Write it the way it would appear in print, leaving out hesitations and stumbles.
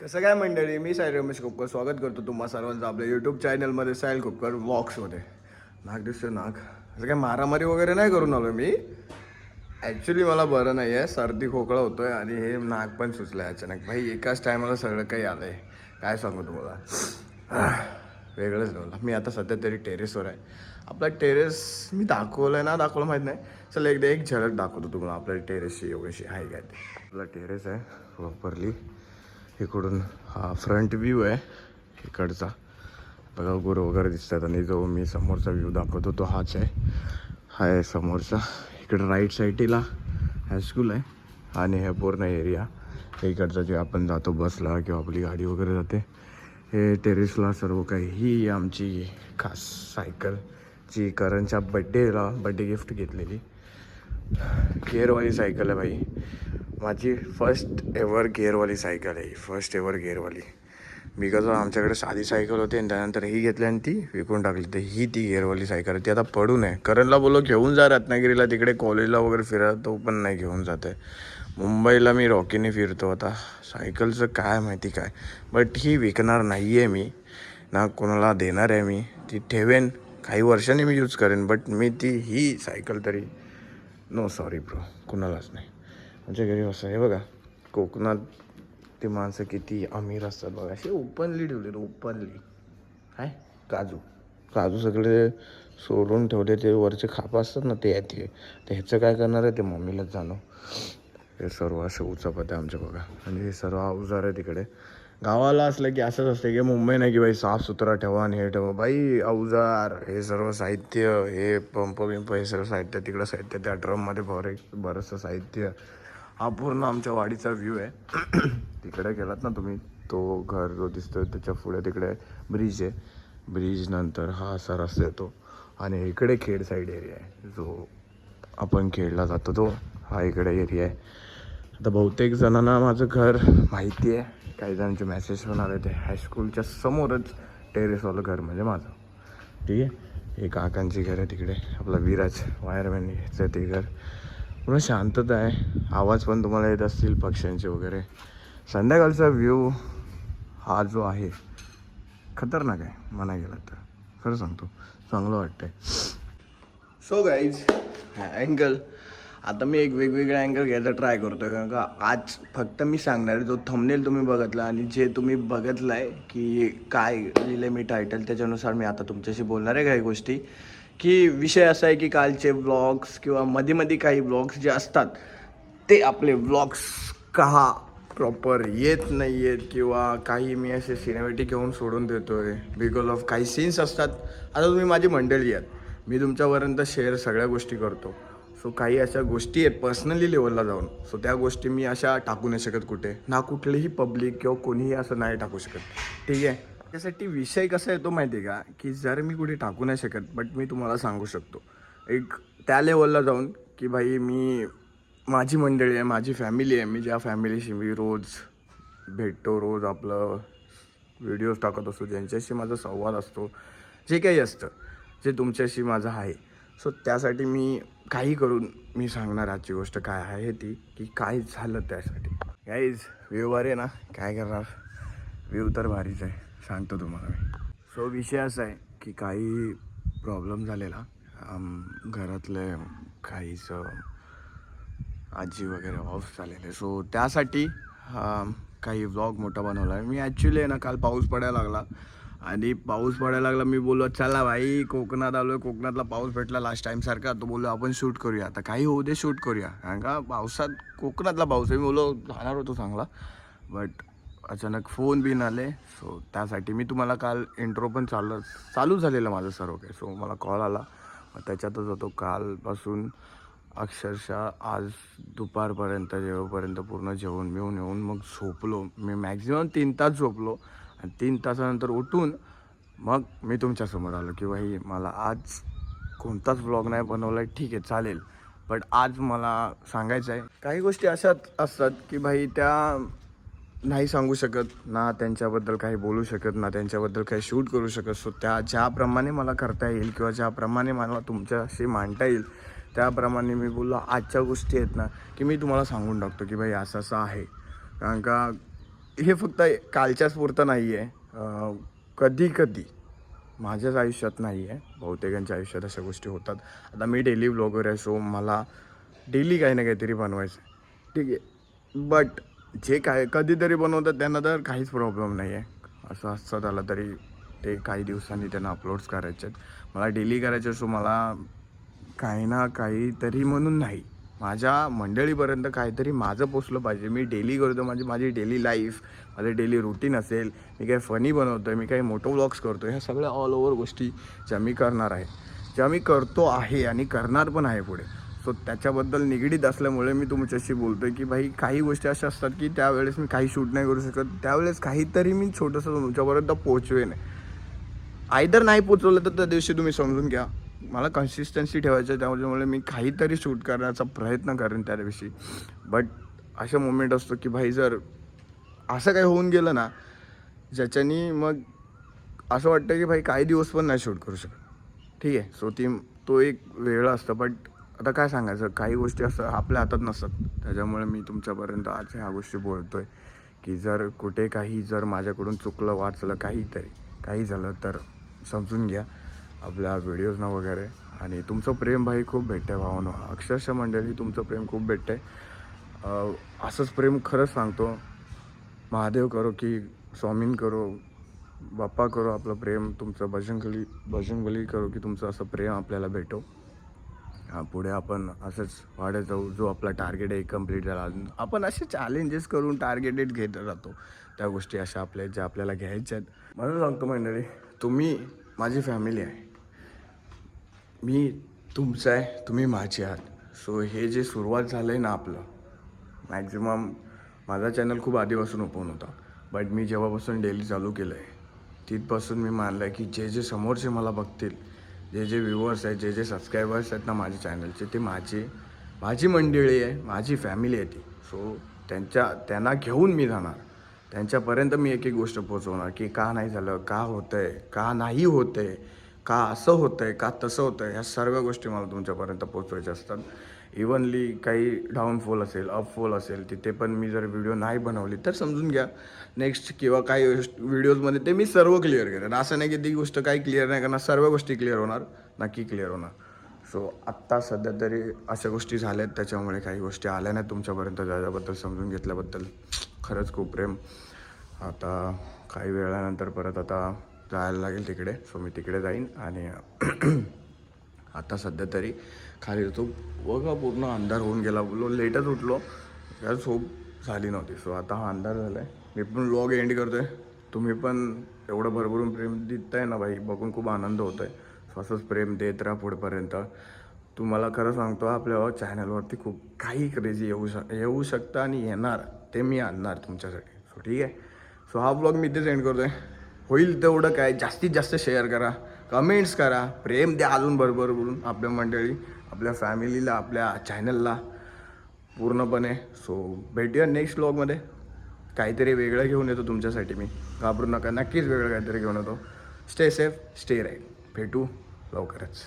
कसं काय मंडळी, मी साहिल रमेश खोपकर स्वागत करतो तुम्हा सर्वांचं आपल्या यूट्यूब चॅनलमध्ये साहिल खोपकर व्लॉग्समध्ये. नाक दिसतो नाक. असं काय मारामारी वगैरे नाही करून आलो मी. ॲक्च्युली मला बरं नाही आहे, सर्दी खोकळा होतो आहे आणि हे नाक पण सुचलं आहे अचानक. भाई एकाच टायमाला सगळं काही आलं आहे, काय सांगू तुम्हाला. वेगळंच झालं. मी आता सध्या तरी टेरेसवर आहे. आपला टेरेस मी दाखवलं आहे ना, दाखवलं माहीत नाही. चला एकदा एक झलक दाखवतो तुम्हाला आपल्या टेरेसची एवढीशी आहे काय ते. आपला टेरेस आहे प्रॉपरली. इकडून हा फ्रंट व्ह्यू आहे इकडचा. बघा गुरु वगैरे दिसतात आणि जो मी समोरचा व्ह्यू दाखवतो तो हाच आहे. हा आहे समोरचा. इकडे राईट साईडला हायस्कूल आहे आणि हे पूर्ण एरिया इकडचा जे आपण जातो बसला किंवा आपली गाडी वगैरे जाते हे टेरेसला सर्व काही. ही आमची खास सायकल जी करणच्या बड्डे गिफ्ट घेतलेली गेअरवाली सायकल आहे भाई. माझी फर्स्ट एवर गेअरवाली सायकल आहे. फर्स्ट एवर गेअरवाली. मी कसं आमच्याकडे साधी सायकल होती आणि त्यानंतर ही घेतली आणि ती विकून टाकली. तर ही ती गेअरवाली सायकल आहे. ती आता पडून आहे. करणला बोललो घेऊन जा रत्नागिरीला तिकडे कॉलेजला वगैरे फिरायला, तो पण नाही घेऊन जात आहे. मुंबईला मी रॉकीने फिरतो आता. सायकलचं काय माहिती काय, बट ही विकणार नाही आहे मी ना, कोणाला देणार आहे मी. ती ठेवेन, काही वर्षांनी मी यूज करेन, बट मी ही सायकल तरी नो सॉरी ब्रो, कुणालाच नाही. आमच्या घरी असं आहे बघा, कोकणात ते माणसं किती अमीर असतात बघा. असे ओपनली ठेवले, ओपनली काय काजू सगळे सोडून ठेवले. ते वरचे खापं असतात ना ते येते. तर ह्याचं काय करणार आहे ते मम्मीलाच जाणो. हे सर्व असं उचापत आहे आमच्या बघा. आणि हे सर्व अवजार आहे तिकडे. गावाला असलं की असंच असतं की मुंबई नाही की बाई साफसुथरा ठेवा आणि हे ठेवा. बाई अवजार हे सर्व साहित्य, हे पंप हे सर्व साहित्य तिकडं साहित्य त्या ड्रममध्ये बरंचसं साहित्य. हा पूर्ण आमच्या वाडीचा व्ह्यू आहे. तिकडे गेलात ना तुम्ही, तो घर जो दिसतो त्याच्या पुढे तिकडे ब्रिज आहे. ब्रिज नंतर हा असा रस्ता येतो आणि इकडे खेड साईड एरिया आहे जो आपण खेळला जातो. तो हा इकडे एरिया आहे. आता बहुतेक जणांना माझं घर माहिती आहे. काही जणांचे मेसेज पण आले. ते हायस्कूलच्या समोरच टेरेसवालं घर म्हणजे माझं. ठीक आहे. हे काकांची घर आहे तिकडे. आपला विराज वायरमॅन ह्याचं ते घर. पूर्ण शांतता आहे. आवाज पण तुम्हाला येत असतील पक्ष्यांचे वगैरे. संध्याकाळचा व्ह्यू हा जो आहे खतरनाक आहे म्हणा गेला तर. खरं सांगतो चांगलं वाटतं आहे. सो गाईज अँगल आता मी एक वेगवेगळा अँगल घ्यायचा ट्राय करतो आहे. कारण का आज फक्त मी सांगणार आहे, जो थंबनेल तुम्ही बघितला आणि जे तुम्ही बघितलं आहे की काय लिहिलं मी टायटल, त्याच्यानुसार मी आता तुमच्याशी बोलणार आहे काही गोष्टी. की विषय असा आहे की कालचे व्लॉग्स किंवा मध्ये काही व्लॉग्स जे असतात ते आपले व्लॉग्स का प्रॉपर येत नाही आहेत किंवा काही मी असे सिनेमॅटिक घेऊन सोडून देतो आहे बिकॉज ऑफ काही सीन्स असतात. आता तुम्ही माझी मंडळी आहात, मी तुमच्यापर्यंत शेअर सगळ्या गोष्टी करतो. सो काही अशा गोष्टी आहेत पर्सनली लेवलला जाऊन, सो त्या गोष्टी मी अशा टाकू नाही शकत कुठे ना. कुठलेही पब्लिक किंवा कोणीही असं नाही टाकू शकत. ठीक आहे. त्यासाठी विषय कसा येतो माहिती आहे का, की जर मी कुठे टाकू नाही शकत बट मी तुम्हाला सांगू शकतो एक त्या लेवलला जाऊन की भाई मी माझी मंडळी आहे, माझी फॅमिली आहे. मी ज्या फॅमिलीशी मी रोज भेटतो, रोज आपलं व्हिडिओज टाकत असतो, ज्यांच्याशी माझा संवाद असतो, जे काही असतं जे तुमच्याशी माझं आहे. सो त्यासाठी मी काही करून मी सांगणार आजची गोष्ट काय आहे ती, की काय झालं त्यासाठी. गाईज व्ह्यू आहे ना, काय करणार, व्ह्यू तर भारीच आहे सांगतो तुम्हाला मी. सो विषय असा आहे की काही प्रॉब्लेम झालेला घरातले काहीच आजी वगैरे ऑफ झालेले. सो त्यासाठी काही व्लॉग मोठा बनवला आहे मी. ॲक्च्युली आहे ना, काल पाऊस पडायला लागला आणि पाऊस पडायला लागला. मी बोललो चला भाई कोकणात आलो आहे, कोकणातला पाऊस भेटला लास्ट टाईमसारखा. तो बोललो आपण शूट करूया, आता काही होऊ दे शूट करूया. कारण का पावसात कोकणातला पाऊस आहे. मी बोललो राहणार होतो चांगला, बट अचानक फोन बिन आले. सो त्यासाठी मी तुम्हाला काल इंट्रो पण चालू झालेलं माझं सर्व काही. सो मला कॉल आला, मग त्याच्यातच होतो कालपासून अक्षरशः आज दुपारपर्यंत जेवपर्यंत पूर्ण जेवण येऊन मग झोपलो. मी मॅक्झिमम 3 तास झोपलो आणि 3 तासानंतर उठून मग मी तुमच्यासमोर आलो की भाई मला आज कोणताच व्लॉग नाही बनवला आहे, ठीक आहे चालेल, बट आज मला सांगायचं आहे. काही गोष्टी अशाच असतात की भाई त्या नाही सांगू शकत ना, त्यांच्याबद्दल काही बोलू शकत ना, त्यांच्याबद्दल काही शूट करू शकत. सो त्या ज्याप्रमाणे मला करता येईल किंवा ज्याप्रमाणे मला तुमच्याशी मांडता येईल त्याप्रमाणे मी बोललो आजच्या गोष्टी आहेत ना की मी तुम्हाला सांगून टाकतो की भाई असं आहे. कारण का हे फक्त कालच्याच पुरतं नाही आहे, कधी कधी माझ्याच आयुष्यात नाही आहे, बहुतेकांच्या आयुष्यात अशा गोष्टी होतात. आता मी डेली व्लॉगर आहे, सो मला डेली काही ना काहीतरी बनवायचं आहे, ठीक आहे. बट जे काय कधीतरी बनवतात त्यांना तर काहीच प्रॉब्लेम नाही आहे. असं असं झालं तरी ते काही दिवसांनी त्यांना अपलोड्स करायचे आहेत. मला डेली करायचे, सो मला काही ना काहीतरी म्हणून नाही, माझ्या मंडळीपर्यंत काहीतरी माझं पोचलं पाहिजे. मी डेली करतो, माझी माझी डेली लाईफ, माझं डेली रुटीन असेल, मी काही फनी बनवतो आहे, मी काही मोठं व्लॉग्स करतो आहे, ह्या सगळ्या ऑल ओव्हर गोष्टी ज्या मी करणार आहे, ज्या मी करतो आहे आणि करणार पण आहे पुढे. सो त्याच्याबद्दल निगडीत असल्यामुळे मी तुमच्याशी बोलतो आहे की भाई काही गोष्टी अशा असतात की त्यावेळेस मी काही शूट नाही करू शकत, त्यावेळेस काहीतरी मी छोटंसं तुमच्यापर्यंत पोचवेन. आयदर नाही पोचवलं तर त्या दिवशी तुम्ही समजून घ्या, मला कन्सिस्टन्सी ठेवायचं आहे, त्यामुळे मी काहीतरी शूट करण्याचा प्रयत्न करेन त्या दिवशी. बट अशा मोमेंट असतो की भाई जर असं काही होऊन गेलं ना ज्याच्यानी मग असं वाटतं की भाई काही दिवस पण नाही शूट करू शकत, ठीक आहे. सो तो एक वेगळा असतं. बट आता काय सांगायचं, काही गोष्टी असं आपल्या हातात नसतात, त्याच्यामुळे मी तुमच्यापर्यंत आज ह्या गोष्टी बोलतो आहे की जर कुठे काही जर माझ्याकडून चुकलं वाचलं काही झालं तर समजून घ्या आपल्या व्हिडिओजना वगैरे. आणि तुमचं प्रेम भाई खूप भेटतं आहे भावानो, अक्षरशः मंडळी तुमचं प्रेम खूप भेटतं आहे. असंच प्रेम खरंच सांगतो, महादेव करो की स्वामीन करो, बाप्पा करो, आपलं प्रेम तुमचं बजरंगबली करो की तुमचं असं प्रेम आपल्याला भेटो. पुढे आपण असंच वाढत जाऊ. जो आपला टार्गेट आहे कंप्लीट झाला, आपण असे चॅलेंजेस करून टार्गेटेड घेत राहतो, त्या गोष्टी अशा ज्या आपल्याला घ्यायच्या आहेत. म्हणून सांगतो मंडळी, तुम्ही माझी फॅमिली आहे, मी तुमचं आहे, तुम्ही माझी आहात. सो हे जे सुरुवात झालं आहे ना आपलं, मॅक्झिमम माझा चॅनल खूप आधीपासून ओपन होता, बट मी जेव्हापासून डेली चालू केलं आहे तिथपासून मी मानलं आहे की जे समोरचे मला बघतील, जे व्ह्यूअर्स आहेत, जे सबस्क्रायबर्स आहेत ना माझ्या चॅनलचे, ते माझी मंडळी आहे, माझी फॅमिली आहे ती. सो त्यांना घेऊन मी जाणार, त्यांच्यापर्यंत मी एक एक गोष्ट पोचवणार की का नाही झालं, का होतं आहे, का नाही होतं आहे, का असं होतं आहे, का तसं होतं आहे, ह्या सर्व गोष्टी मला तुमच्यापर्यंत पोचवायच्या असतात. इव्हनली काही डाऊनफॉल असेल, अपफॉल असेल, तिथे पण मी जर व्हिडिओ नाही बनवली तर समजून घ्या नेक्स्ट किंवा काही व्हिडिओजमध्ये ते मी सर्व क्लिअर करेन. असं नाही की ती गोष्ट काही क्लिअर नाही करणार, सर्व गोष्टी क्लिअर होणार, नक्की क्लिअर होणार. सो आत्ता सध्या तरी अशा गोष्टी झाल्या आहेत, त्याच्यामुळे काही गोष्टी आल्या नाहीत तुमच्यापर्यंत, त्याच्याबद्दल समजून घेतल्याबद्दल खरंच खूप प्रेम. आता काही वेळानंतर परत आता जायला लागेल तिकडे, सो मी तिकडे जाईन. आणि आता सध्या तरी खाली होतो बघा, पूर्ण अंधार होऊन गेला, बोलो लेटच उठलो, यार झोप झाली नव्हती. सो आता हा अंधार झाला आहे, मी पण व्लॉग एंड करतो आहे. तुम्ही पण एवढं भरभरून प्रेम देत आहे ना भाई, बघून खूप आनंद होतो आहे. सो असंच प्रेम देत राहा पुढेपर्यंत. तुम्हाला खरं सांगतो, आपल्या चॅनलवरती खूप काही क्रेझी येऊ शकतं आणि येणार, ते मी आणणार तुमच्यासाठी. सो ठीक आहे, सो हा ब्लॉग मी इथेच एंड करतो आहे. होईल तेवढं काय जास्तीत जास्त शेअर करा, कमेंट्स करा, प्रेम द्या अजून बरोबर बोलून आपल्या मंडळी, आपल्या फॅमिलीला, आपल्या चॅनलला पूर्णपणे. सो भेटूया नेक्स्ट व्लॉगमध्ये, काहीतरी वेगळं घेऊन येतो तुमच्यासाठी. मी घाबरू नका, नक्कीच वेगळं काहीतरी घेऊन येतो. Stay safe, stay right. भेटू लवकरच.